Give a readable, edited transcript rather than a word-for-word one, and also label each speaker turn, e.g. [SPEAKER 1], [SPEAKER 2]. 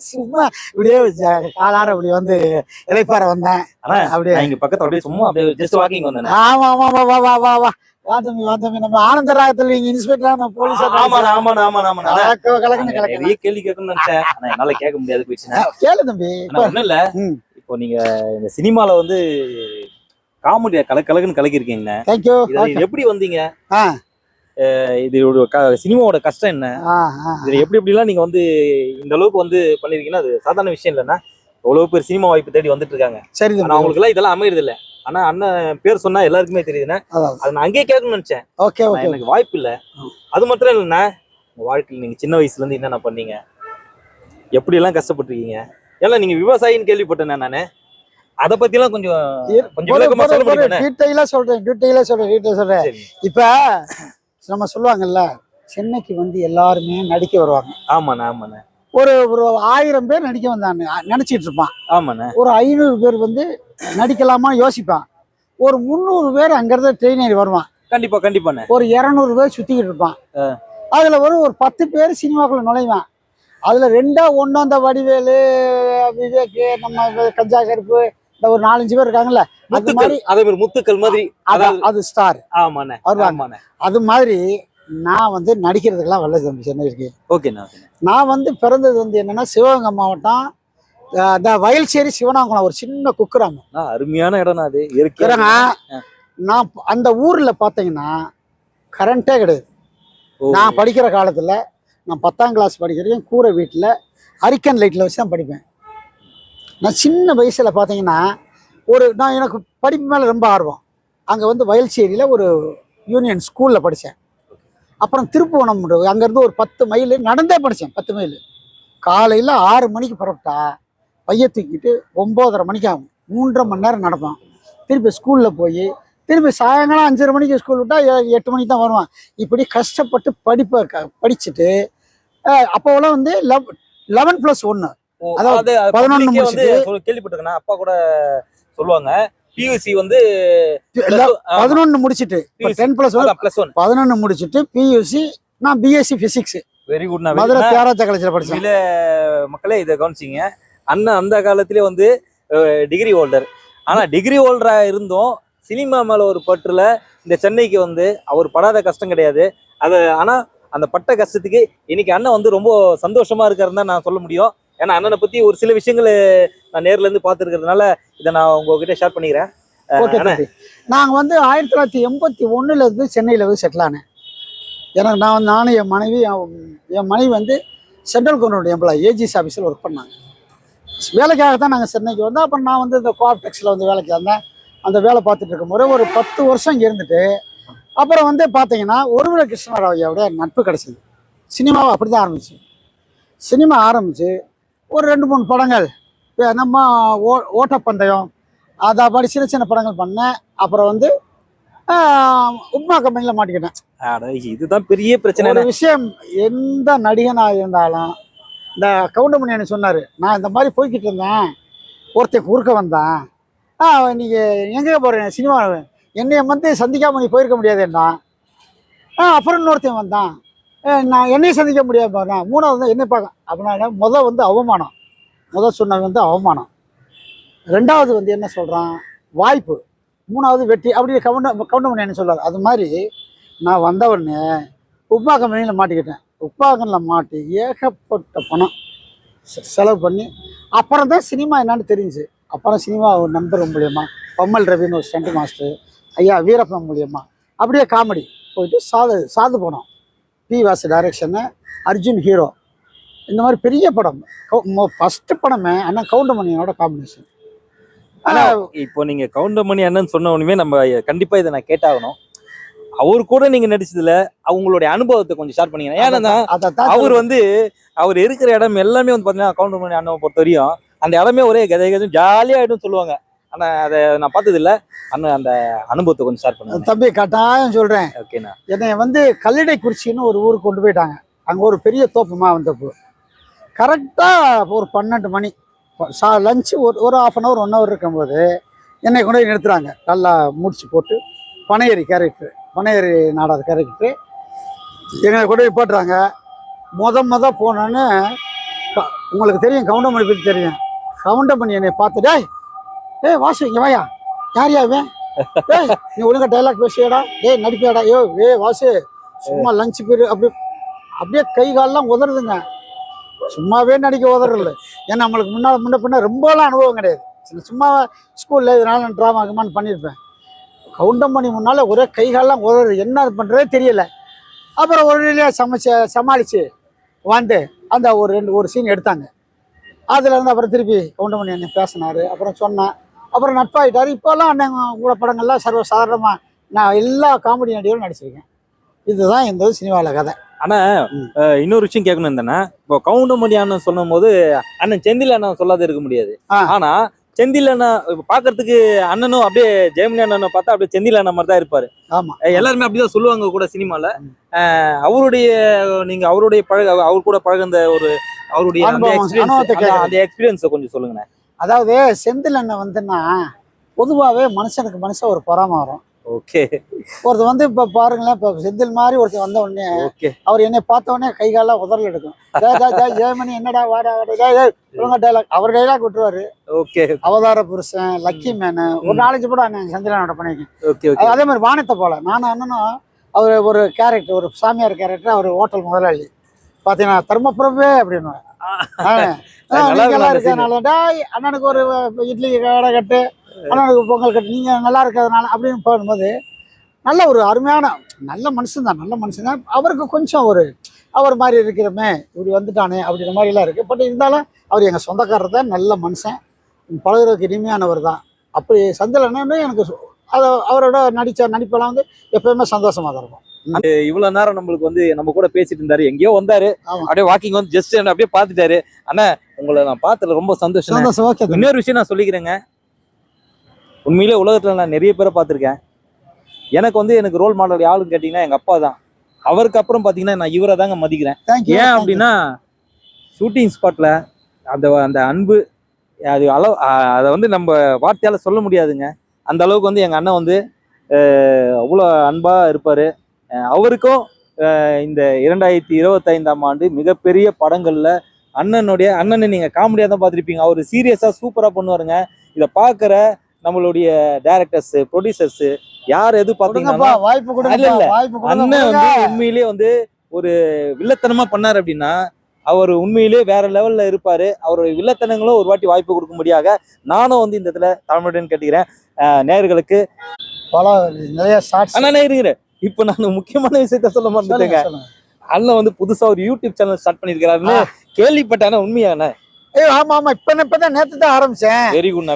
[SPEAKER 1] சும்மா இப்படியே காலார இப்படி வந்து இலைப்பாற வந்தேன்.
[SPEAKER 2] அப்படியே இங்க பக்கத்துல அப்படியே சும்மா அப்படியே ஜஸ்ட் வாக்கிங் வந்தேன்.
[SPEAKER 1] ஆமா ஆமா வா வா வா வா வா வா தம்பி வா தம்பி. நம்ம ஆனந்த ராகத்துல நீங்க இன்ஸ்பெக்டர் போலீஸ்.
[SPEAKER 2] நிறைய கேள்வி கேட்கணும்னு நினைச்சேன், என்னால கேட்க முடியாது போயிடுச்சு.
[SPEAKER 1] கேளு தம்பி.
[SPEAKER 2] ஒண்ணும் இல்ல, இப்போ நீங்க இந்த சினிமால வந்து காமெடியா கலக்குன்னு கலக்கிருக்கீங்க.
[SPEAKER 1] தேங்க்யூ.
[SPEAKER 2] எப்படி வந்தீங்க? இது சினிமாவோட கஷ்டம் என்ன? இது எப்படி எப்படிலாம் நீங்க வந்து இந்த அளவுக்கு வந்து பண்ணிருக்கீங்கன்னா அது சாதாரண விஷயம் இல்லைன்னா எவ்வளவு பேர் சினிமா வாய்ப்பு தேடி வந்துட்டு இருக்காங்க.
[SPEAKER 1] சரி,
[SPEAKER 2] அவங்களுக்கு எல்லாம் இதெல்லாம் அமையுது இல்ல. ஆனா அண்ணன் பேர் சொன்னா எல்லாருக்குமே தெரியுதுன்னா அது நான் அங்கேயே கேட்கணும்னு நினைச்சேன். எனக்கு வாய்ப்பு இல்ல. அது மாத்திரம் இல்லைன்னா உங்க வாழ்க்கையில் நீங்க சின்ன வயசுல இருந்து என்னென்ன பண்ணீங்க, எப்படி எல்லாம் கஷ்டப்பட்டிருக்கீங்க. எல்லாம் நீங்க விவசாயின்னு கேள்விப்பட்டேன் நானு. அத பத்தி எல்லாம் கொஞ்சம் விளக்கமா சொல்ல முடியுமா?
[SPEAKER 1] டீடைலா சொல்றேன். இப்ப நம்ம சொல்லுவாங்கல்ல, சென்னைக்கு வந்து எல்லாருமே நடிக்க வருவாங்க.
[SPEAKER 2] ஆமாண்ணே.
[SPEAKER 1] ஒரு 1000 பேர் நடிக்க வந்தான்னு நினைச்சிட்டு இருப்பான்.
[SPEAKER 2] ஆமாண்ணே.
[SPEAKER 1] ஒரு 500 பேர் வந்து நடிக்கலாமா யோசிப்பான். ஒரு 300 பேர் அங்கிருந்து ட்ரெயின் ஏறி வருவான்.
[SPEAKER 2] கண்டிப்பாண்ணே.
[SPEAKER 1] ஒரு 200 பேர் சுத்திக்கிட்டு இருப்பான். அதுல ஒரு 10 பேர் சினிமாக்குள்ள நுழைவான். அதுல 2 1 அந்த வடிவேலு, விவேக், நம்ம கஞ்சா கருப்பு, இந்த ஒரு 4-5 பேர் இருக்காங்கல்ல, அது மாதிரி
[SPEAKER 2] முத்துக்கள் மாதிரி
[SPEAKER 1] அது ஸ்டார்.
[SPEAKER 2] ஆமாண்ணே.
[SPEAKER 1] அது மாதிரி நான் வந்து நடிக்கிறதுக்கெல்லாம் வரல தம்பி சென்னை இருக்கு.
[SPEAKER 2] ஓகேண்ணா.
[SPEAKER 1] நான் வந்து பிறந்தது வந்து என்னன்னா சிவகங்கை மாவட்டம், இந்த வயல்சேரி சிவனாங்குளம், ஒரு சின்ன குக்கிராமம்.
[SPEAKER 2] அருமையான இடம் அது.
[SPEAKER 1] நான் அந்த ஊர்ல பாத்தீங்கன்னா கரண்டே கிடையாது. நான் படிக்கிற காலத்துல நான் 10ஆம் கிளாஸ் படிக்கிறேன். கூரை வீட்டுல அரிக்கன் லைட்ல வச்சு தான் படிப்பேன். நான் சின்ன வயசுல பாத்தீங்கன்னா நான் எனக்கு படிப்பு மேல ரொம்ப ஆர்வம். அங்க வந்து வயல்சேரியில ஒரு யூனியன் ஸ்கூல்ல படித்தேன். அப்புறம் திருப்புவனம், அங்கேருந்து ஒரு 10 மைல் நடந்தே படித்தேன். 10 மைல். காலையில் 6 மணிக்கு புறப்பட்டா பைய தூக்கிட்டு 9:30 மணிக்கு ஆகும். 3.5 மணி நேரம் நடப்பேன். திருப்பி ஸ்கூலில் போய் திருப்பி சாயங்காலம் 5:30 மணிக்கு ஸ்கூல் விட்டால் 8 மணிக்கு தான் வருவான். இப்படி கஷ்டப்பட்டு படிச்சுட்டு அப்போலாம் வந்து 11+1, அதாவது 11
[SPEAKER 2] கேள்விப்பட்டிருக்கேன். அப்பா கூட சொல்லுவாங்க பியூசி வந்து
[SPEAKER 1] 11 முடிச்சுட்டு 10+1 11 முடிச்சுட்டு பியூசி நான் BSc physics.
[SPEAKER 2] Very good.
[SPEAKER 1] Madurai Thiagaraja காலேஜ்ல படிச்சேன்.
[SPEAKER 2] இல்ல மக்களே இதை கவனிச்சிங்க. அண்ணன் அந்த காலத்திலே வந்து டிகிரி ஹோல்டர். ஆனா டிகிரி ஹோல்டரா இருந்தும் சினிமா மேல ஒரு பற்றுல இந்த சென்னைக்கு வந்து அவர் படாத கஷ்டம் கிடையாது. அது ஆனா அந்த பட்ட கஷ்டத்துக்கு இன்னைக்கு அண்ணன் வந்து ரொம்ப சந்தோஷமா இருக்காருன்னு தான் நான் சொல்ல முடியும். ஏன்னா அண்ணனை பத்தி ஒரு சில விஷயங்கள் நான் நேர்ல இருந்து பார்த்துருக்கிறதுனால இதை நான் உங்ககிட்ட ஷேர் பண்ணிக்கிறேன்.
[SPEAKER 1] நாங்கள் வந்து 1981 இருந்து சென்னையில் வந்து செட்டில் ஆனேன். எனக்கு நானும் என் மனைவி வந்து சென்ட்ரல் கவர்மெண்ட் எம்ப்ளாயி ஏஜிஎஸ் ஆஃபீஸில் ஒர்க் பண்ணாங்க. வேலைக்காக தான் நாங்கள் சென்னைக்கு வந்தோம். அப்புறம் நான் வந்து இந்த கோஆப்டெக்ஸில் வந்து வேலைக்கு வந்தேன். அந்த வேலை பார்த்துட்டு இருக்கும்போது ஒரு 10 வருஷம் இங்கே இருந்துட்டு அப்புறம் வந்து பார்த்தீங்கன்னா ஒருவில கிருஷ்ணராவையோட நட்பு கிடச்சிது. சினிமாவை அப்படி தான் ஆரம்பிச்சு. சினிமா ஆரம்பித்து ஒரு 2-3 படங்கள், நம்ம ஓட்டப்பந்தயம், அதை மாதிரி சின்ன சின்ன படங்கள் பண்ணேன். அப்புறம் வந்து உப்மா கம்பெனியில் மாட்டிக்கிட்டேன்.
[SPEAKER 2] இதுதான் பெரிய பிரச்சனை.
[SPEAKER 1] ஒரு விஷயம், எந்த நடிகனாக இருந்தாலும் இந்த கவுண்டமணி என்ன சொன்னார், நான் இந்த மாதிரி போய்கிட்டு இருந்தேன், ஒருத்தன் குறுக்க வந்தேன், நீங்கள் எங்கே போகிறேன் சினிமா, என்னைய வந்து சந்திக்காம நீ போயிருக்க முடியாதுன்னா. அப்புறம் இன்னொருத்தன் வந்தான், நான் என்னையும் சந்திக்க முடியாது போறேன். 3வது வந்து என்னை பார்க்க. அப்படின்னா முதல் வந்து அவமானம், சொன்னது வந்து அவமானம். 2வது வந்து என்ன சொல்கிறான், வாய்ப்பு. 3வது வெற்றி. அப்படி கவுண்டமணி என்ன சொல்றாரு. அது மாதிரி நான் வந்தவொடனே உப்மா கம்பெனியில் மாட்டிக்கிட்டேன். உப்மா கம்பெனியில் மாட்டி ஏகப்பட்ட பணம் செலவு பண்ணி அப்புறம் தான் சினிமா என்னான்னு தெரிஞ்சு. அப்புறம் சினிமா ஒரு நண்பர் மூலியமாக, பம்மல் ரவின்னு ஒரு ஸ்டண்ட் மாஸ்டர் ஐயா வீரப்பன் மூலியமாக அப்படியே காமெடி போயிட்டு சாது படம், P Vasu direction, Arjun hero, இந்த மாதிரி பெரிய படம். ஃபஸ்ட்டு படமே அண்ணன் கவுண்டமணியோட காம்பினேஷன்.
[SPEAKER 2] ஆனால் இப்போ நீங்கள் கவுண்டமணி அண்ணன் சொன்ன உடனே நம்ம கண்டிப்பாக இதை நான் கேட்டாகணும். அவர் கூட நீங்க நடிச்சதுல அவங்களுடைய அனுபவத்தை கொஞ்சம் ஷேர் பண்ணீங்க. ஏன்னா அவர் இருக்கிற இடம் எல்லாமே வந்து பாத்தீங்கன்னா கவுண்டமணி அண்ணன் பொறுத்த வரையும் அந்த இடமே ஒரே கதை ஜாலியா ஆயிடும் சொல்லுவாங்க. ஆனா அதை நான் பார்த்தது இல்லை. அண்ணன் அந்த அனுபவத்தை கொஞ்சம் ஷேர் பண்ணுங்க.
[SPEAKER 1] தம்பி கட்டாயம் சொல்றேன்.
[SPEAKER 2] ஓகேண்ணா.
[SPEAKER 1] என்னை வந்து கல்லிடைக்குறிச்சின்னு ஒரு ஊருக்கு கொண்டு போயிட்டாங்க. அங்கே ஒரு பெரிய தோப்புமா வந்தப்போ கரெக்டாக ஒரு 12 மணி லஞ்சு ஒரு ½ அன் ஹவர் 1 ஹவர் இருக்கும்போது என்னை கொண்டு போய் நிறுத்துறாங்க. நல்லா முடிச்சு போட்டு பனையேறி கேரக்டர், பனையேறி நாடாத கேரக்டர். எங்களை கொண்டு போய் போட்டுறாங்க. முத போனோன்னு உங்களுக்கு தெரியும், கவுண்டமணி பற்றி தெரியும். கவுண்டமணி என்னை பார்த்துட்டே, ஏய் வாசு இங்கே வாயா, யார் இவன், ஏய் நீ ஒழுங்கா டைலாக் பேசியடா, ஏய் நடிப்பியாடா, வாசு சும்மா லஞ்ச் பீரியட் அப்படியே கை காலெல்லாம் உதறுதுங்க. சும்மாவே நடிக்க உதறல. ஏன்னா நம்மளுக்கு முன்ன பின்ன ரொம்பலாம் அனுபவம் கிடையாது. சும்மா ஸ்கூலில் இதனால நான் ட்ராமா கிமான்னு பண்ணியிருப்பேன். கவுண்டமணி முன்னால் ஒரே கை காலெல்லாம் உதறுது, என்ன பண்ணுறதே தெரியல. அப்புறம் ஒரு வழியாக சமாளித்து வந்து அந்த ஒரு சீன் எடுத்தாங்க. அதில் இருந்து அப்புறம் திருப்பி கவுண்டமணி அண்ணன் பேசினார். அப்புறம் சொன்னேன், அப்புறம் நட்பாகிட்டார். இப்போல்லாம் அண்ணன் கூட படங்கள்லாம் சர்வசாதாரணமாக நான் எல்லா காமெடி நடிகரும் நடிச்சிருக்கேன். இதுதான் இந்த சினிமாவில் கதை.
[SPEAKER 2] ஆனா இன்னொரு விஷயம் கேட்கணும் இருந்தேன்னா, இப்போ கவுண்டமணி அண்ணன் சொல்லும் போது அண்ணன் செந்தில் அண்ணன் சொல்லாத இருக்க முடியாது. ஆனா செந்தில் அண்ணன் இப்ப பாக்குறதுக்கு அண்ணனும் அப்படியே ஜெயமணி அண்ணனை பார்த்தா அப்படியே செந்தில் அண்ணன் மாதிரி தான் இருப்பாரு.
[SPEAKER 1] ஆமா,
[SPEAKER 2] எல்லாருமே அப்படிதான் சொல்லுவாங்க கூட சினிமால. அவருடைய நீங்க அவருடைய அவர் கூட பழகுந்த ஒரு அவருடைய அந்த எக்ஸ்பீரியன்ஸை கொஞ்சம் சொல்லுங்க.
[SPEAKER 1] அதாவது செந்தில் அண்ணன் வந்துன்னா பொதுவாகவே மனுஷனுக்கு மனுஷன் ஒரு பொறாம வரும்.
[SPEAKER 2] ஓகே.
[SPEAKER 1] ஒருத்தர் வந்து இப்போ பாருங்களேன், இப்போ செந்தில் மாதிரி ஒருத்தர் வந்த உடனே அவர் என்னை பார்த்த உடனே கை காலெல்லாம் உதறல் எடுக்கும். ஜெயமணி என்னடா வாடா ஒழுங்கா டைலாக், அவர் டைலாக் விட்டுருவாரு.
[SPEAKER 2] ஓகே.
[SPEAKER 1] அவதார புருஷன், லக்கி மேனு, ஒரு 4-5 படம் செந்தில் அண்ணனோட பண்ணியிருக்கேன். அதே மாதிரி வானத்தை போல நானும் அண்ணனும் அவர் ஒரு கேரக்டர், ஒரு சாமியார் கேரக்டர். அவர் ஹோட்டல் முதலாளி பார்த்தீங்கன்னா தர்மபுரமே அப்படின்னு இருக்கனாலடா அண்ணனுக்கு ஒரு இட்லி கடை கட்டு, அண்ணனுக்கு பொங்கல் கட்டு, நீங்க நல்லா இருக்கிறதுனால அப்படின்னு போகும்போது நல்ல ஒரு அருமையான நல்ல மனுஷன் தான். அவருக்கு கொஞ்சம் அவர் மாதிரி இருக்கிறமே, இப்படி வந்துட்டானே அப்படின்ற மாதிரிலாம் இருக்குது. பட் இருந்தாலும் அவர் எங்கள் சொந்தக்காரர் தான், நல்ல மனுஷன், பழகுறதுக்கு இனிமையானவர் தான். அப்படி செந்தில் அண்ணன் எனக்கு அவரோட நடிப்பெல்லாம் வந்து எப்பயுமே சந்தோஷமா தான் இருக்கும்.
[SPEAKER 2] இவ்வளவு நேரம் நம்மளுக்கு வந்து நம்ம கூட பேசிட்டு இருந்தாரு, எங்கேயோ வந்தாரு, அப்படியே வாக்கிங் வந்து ஜஸ்ட் அப்படியே பாத்துட்டாரு. அண்ணா உங்களை நான் பார்த்ததுல ரொம்ப சந்தோஷம். இன்னொரு விஷயம் நான் சொல்லிக்கிறேங்க, உண்மையிலே உலகத்துல நான் நிறைய பேரை பார்த்துருக்கேன். எனக்கு ரோல் மாடல் யாருன்னு கேட்டீங்கன்னா எங்க அப்பா தான். அவருக்கு அப்புறம் பாத்தீங்கன்னா நான் இவரை தாங்க மதிக்கிறேன். ஏன் அப்படின்னா ஷூட்டிங் ஸ்பாட்ல அந்த அன்பு அது அதை வந்து நம்ம வார்த்தையால சொல்ல முடியாதுங்க. அந்த அளவுக்கு வந்து எங்க அண்ணன் வந்து அவ்வளோ அன்பா இருப்பாரு. அவருக்கும் இந்த 2025ஆம் ஆண்டு மிகப்பெரிய படங்கள்ல அண்ணனை நீங்க காமெடியா தான் பார்த்துருப்பீங்க. அவர் சீரியஸா சூப்பரா பண்ணுவாருங்க. இதை பார்க்குற நம்மளுடைய டைரக்டர்ஸ், ப்ரொடியூசர்ஸ் யார் எது பாத்தீங்கன்னா அண்ணன் வந்து உண்மையிலேயே வந்து ஒரு வில்லத்தனமா பண்ணாரு அப்படின்னா அவர் உண்மையிலேயே வேற லெவல்ல இருப்பாரு. அவருடைய வில்லத்தனங்களும் ஒரு வாட்டி வாய்ப்பு கொடுக்கும்படியாக நானும் வந்து இந்த இடத்துல தமிழுடன் கேட்டுக்கிறேன். நேயர்களுக்கு
[SPEAKER 1] நிறைய
[SPEAKER 2] இருக்கிறேன். இப்ப நான் முக்கியமான விஷயத்த சொல்ல மாட்டேங்க. அண்ணன் வந்து புதுசா ஒரு யூடியூப் சேனல் ஸ்டார்ட் பண்ணிருக்காருன்னு கேள்விப்பட்டான உண்மையான?
[SPEAKER 1] ஆமா இப்பதான் நேத்து தான் ஆரம்பிச்சேன்.
[SPEAKER 2] Very good.